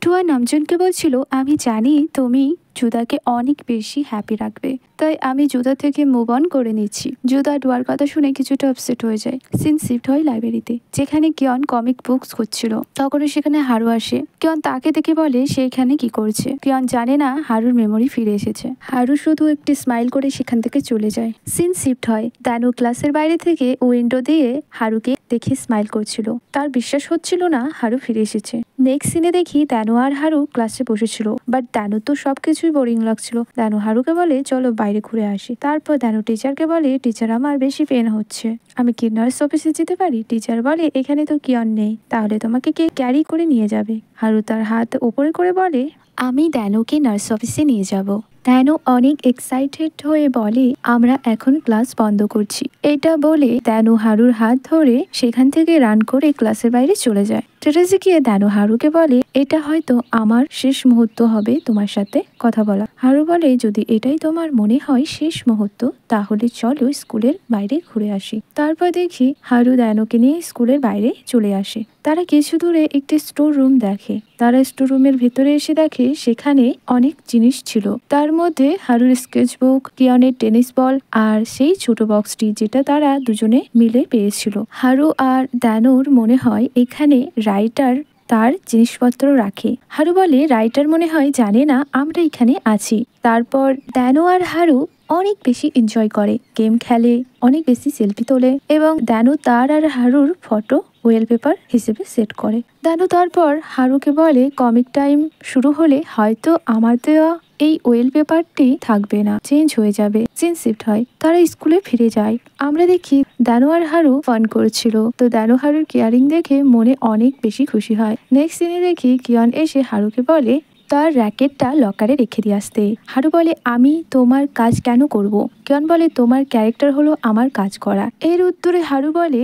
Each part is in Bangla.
টুয়া নামজুনকে বলছিল, আমি জানি তুমি জুদাকে অনেক বেশি হ্যাপি রাখবে, তাই আমি জুদা থেকে মুভ অন করে নিচ্ছি। জুদা টুয়ার কথা শুনে কিছুটা আপসেট হয়ে যায়। সিন শিফট হয় লাইব্রেরিতে, যেখানে কিয়ন কমিক বুকস খুঁজছিল। তখনই সেখানে হারু আসে। কিয়ন তাকে দেখে বলে সে এখানে কি করছে। কিয়ন জানে না হারুর মেমোরি ফিরে এসেছে। হারু শুধু একটি স্মাইল করে সেখান থেকে চলে যায়। সিন শিফট হয় দানু ক্লাসের বাইরে থেকে উইন্ডো দিয়ে হারুকে দেখে স্মাইল করছিল। তার বিশ্বাস হচ্ছিল না হারু ফিরে এসেছে। নেক্সট সিনে দেখি দানু আর হারু ক্লাসে বসেছিল, বাট দানু তো সবকিছুই বোরিং লাগছিল। দানু হারুকে বলে চলো বাইরে ঘুরে আসি। তারপর দানু টিচারকে বলে, টিচার আমার বেশি পেন হচ্ছে, আমি কি নার্স অফিসে যেতে পারি? টিচার বলে, এখানে তো কিয়ন নেই, তাহলে তোমাকে কে ক্যারি করে নিয়ে যাবে? হারু তার হাত উপরে করে বলে, আমি দানুকে নার্স অফিসে নিয়ে যাব। দানু অনেক এক্সাইটেড হয়ে বলে, আমরা এখন ক্লাস বন্ধ করছি। এটা বলে দানু হারুর হাত ধরে সেখান থেকে রান করে ক্লাসের বাইরে চলে যায়। টেরেসে গিয়ে দানু হারুকে বলে, এটা হয়তো আমার শেষ মুহূর্ত হবে তোমার সাথে কথা বলা। হারু বলে, যদি এটাই তোমার মনে হয় শেষ মুহূর্ত, তাহলে চলো স্কুলের বাইরে ঘুরে আসি। তারপর দেখি হারু দানুকে নিয়ে স্কুলের বাইরে চলে আসে। তারা কিছু দূরে একটি স্টোর রুম দেখে। তারা স্টোর রুমের ভেতরে এসে দেখে সেখানে অনেক জিনিস ছিল। তার মধ্যে হারুর স্কেচবুক, কিয়নের টেনিস বল আর সেই ছোট বক্সটি যেটা তারা দুজনে মিলে পেয়েছিল। হারু আর দানুর মনে হয় এখানে রাইটার তার জিনিসপত্র রাখে। হারু বলে, রাইটার মনে হয় জানে না আমরা এখানে আছি। তারপর দানু আর হারু অনেক বেশি এনজয় করে, গেম খেলে, অনেক বেশি সেলফি তোলে এবং দানু তার আর হারুর ফটো ওয়েলপেপার হিসেবে সেট করে। দানু তারপর হারুকে বলে, কমিক টাইম শুরু হলে হয়তো আমার দেওয়া এই ওয়েলপেপারটি থাকবে না, চেঞ্জ হয়ে যাবে। সিন শিফট হয়, তারা স্কুলে ফিরে যায়। আমরা দেখি দানু আর হারু ফান করছিল। তো দানু হারুর কেয়ারিং দেখে মনে অনেক বেশি খুশি হয়। নেক্সট সিনে দেখি কিয়ন এসে হারুকে বলে তার র্যাকেটটা লকারে রেখে দিয়ে আসতে। হারু বলে, আমি তোমার কাজ কেন করব? কিয়ন বলে, তোমার ক্যারেক্টার হলো আমার কাজ করা। এর উত্তরে হারু বলে,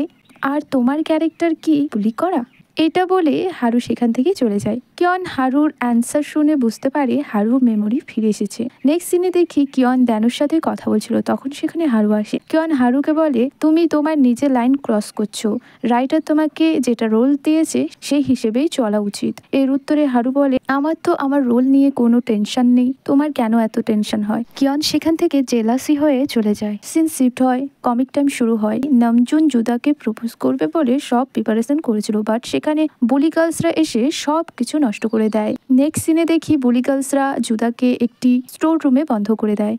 আর তোমার ক্যারেক্টার কি বুলি করা? এটা বলে হারু সেখান থেকে চলে যায়। কিয়ন হারুর অ্যান্সার শুনে বুঝতে পারে হারুর মেমোরি ফিরে এসেছে। নেক্সট সিনে দেখি কিয়ন দানুর সাথে কথা বলছিল, তখন সেখানে হারু আসে। কিয়ন হারুকে বলে, তুমি তোমার নিজের লাইন ক্রস করছো, রাইটার তোমাকে যেটা রোল দিয়েছে সেই হিসেবেই চলা উচিত। এর উত্তরে হারু বলে, আমার তো আমার রোল নিয়ে কোনো টেনশন নেই, তোমার কেন এত টেনশন হয়? কিয়ন সেখান থেকে জেলাসি হয়ে চলে যায়। সিন শিফট হয়, কমিক টাইম শুরু হয়। নামজুন জুদাকে প্রপোজ করবে বলে সব প্রিপারেশন করেছিল, বাট সেখানে বুলি গার্লসরা এসে সব কিছু নষ্ট করে দেয়। নেক্সট সিনে দেখি বুলি গার্লসরা জুদাকে একটি স্টোর রুমে বন্ধ করে দেয়।